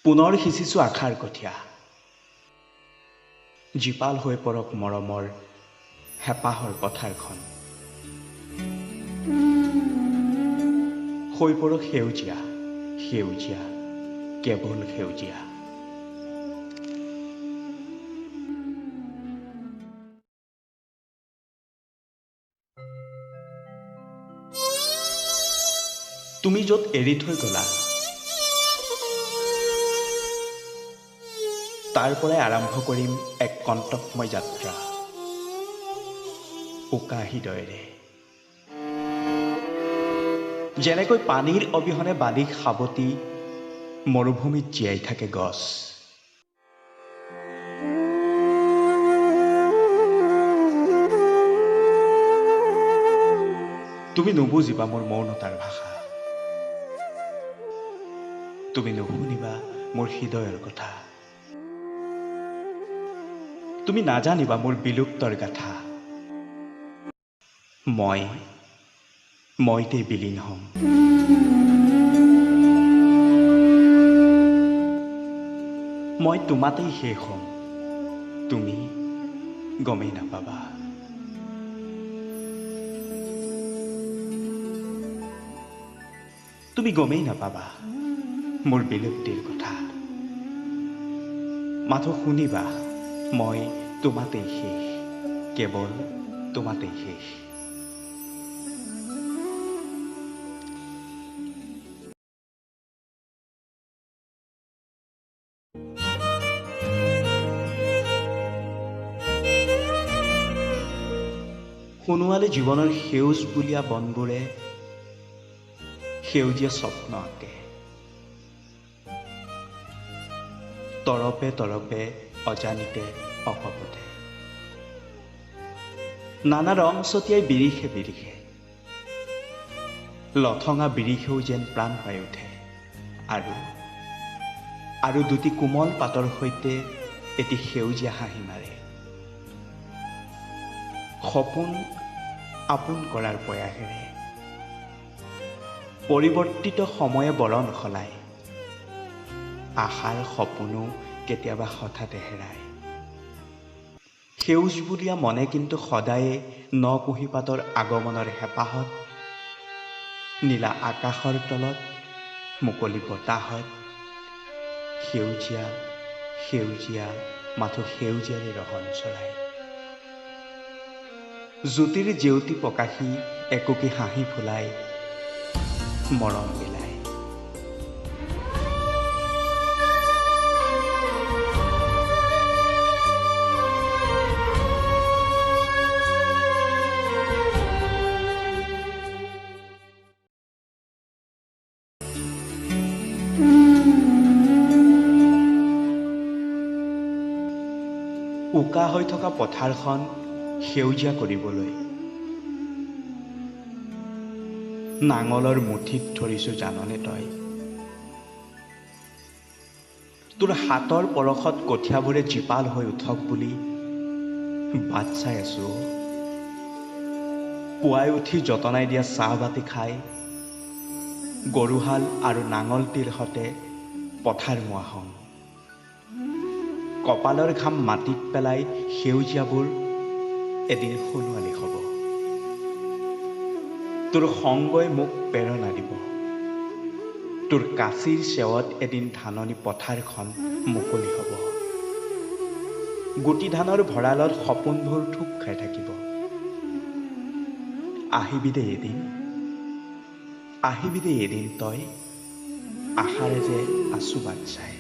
পুনৰ সিঁচিছো আশাৰ কঠীয়া, জীপাল হৈ পৰক মৰমৰ হেঁপাহৰ পথাৰখন। হৈ পৰক সেউজীয়া, সেউজীয়া, কেৱল সেউজীয়া। তুমি য'ত এৰি থৈ গ'লা, তাৰ পৰাই আৰম্ভ কৰিম এক কণ্টকময় যাত্ৰা, উকা হৃদয়েৰে। যেনেকৈ পানীৰ অবিহনে বালিক সাৱটি মৰুভূমিত জীয়াই থাকে গছ, তুমি নুবুজিবা মোৰ মৌনতাৰ ভাষা, তুমি নুশুনিবা মোৰ হৃদয়ৰ কথা, তুমি নাজানিবা মোৰ বিলুপ্তৰ গাথা। মইতেই বিলীন হ'ম। মই তোমাতেই শেষ হ'ম, তুমি গমেই নাপাবা। তুমি গমেই নাপাবা মোৰ বিলুপ্তিৰ কথা, মাথো শুনিবা মই তোমাতেই শেষ, কেৱল তোমাতেই শেষ। সোণোৱালী জীৱনৰ সেউজ বুলীয়া বনবোৰে সেউজীয়া স্বপ্ন আঁকে, তৰপে তৰপে অজানিতে অকপতে। নানা ৰং ছটিয়াই বিৰিষে বিৰিষে, লঠঙা বিৰিষেও যেন প্ৰাণ পাই উঠে, আৰু দুটি কোমল পাতৰ সৈতে এটি সেউজীয়া হাঁহি মাৰে। সপোন আপোন কৰাৰ প্ৰয়াসেৰে পৰিৱৰ্তিত সময়ে বৰণ সলায়, আশাৰ সপোনো কেতিয়াবা হঠাতে হেৰায়। সেউজ বুলীয়া মনে কিন্তু সদায়ে ন কুঁহিপাতৰ আগমনৰ হেঁপাহত, নীলা আকাশৰ তলত, মুকলি বতাহত, সেউজীয়া সেউজীয়া মাথো সেউজীয়াৰে ৰহণ চলায়। জ্যোতিৰ জেউতি প্ৰকাশী একোকি হাঁহি ফুলাই, মৰম বিলায়। উকা হৈ থকা পথাৰখন সেউজীয়া কৰিবলৈ নাঙলৰ মুঠিত ধৰিছো জাননে তই, তোৰ হাতৰ পৰশত কঠীয়াবোৰে জীপাল হৈ উঠক বুলি বাট চাই আছো। পুৱাই উঠি যতনাই দিয়া চাহবাতি খাই, গৰুহাল আৰু নাঙলটিৰ সতে পথাৰ মোৱা হম। কপালৰ ঘাম মাটিত পেলাই সেউজীয়াবোৰ এদিন সোণোৱালী হ'ব। তোৰ সংগই মোক প্ৰেৰণা দিব, তোৰ কাঁচিৰ চেৱত এদিন ধাননি পথাৰখন মুকলি হ'ব। গুটি ধানৰ ভঁৰালত সপোনবোৰ থোপ খাই থাকিব। আহিবি দে এদিন তই, আশাৰে যে আছো বাট চাই।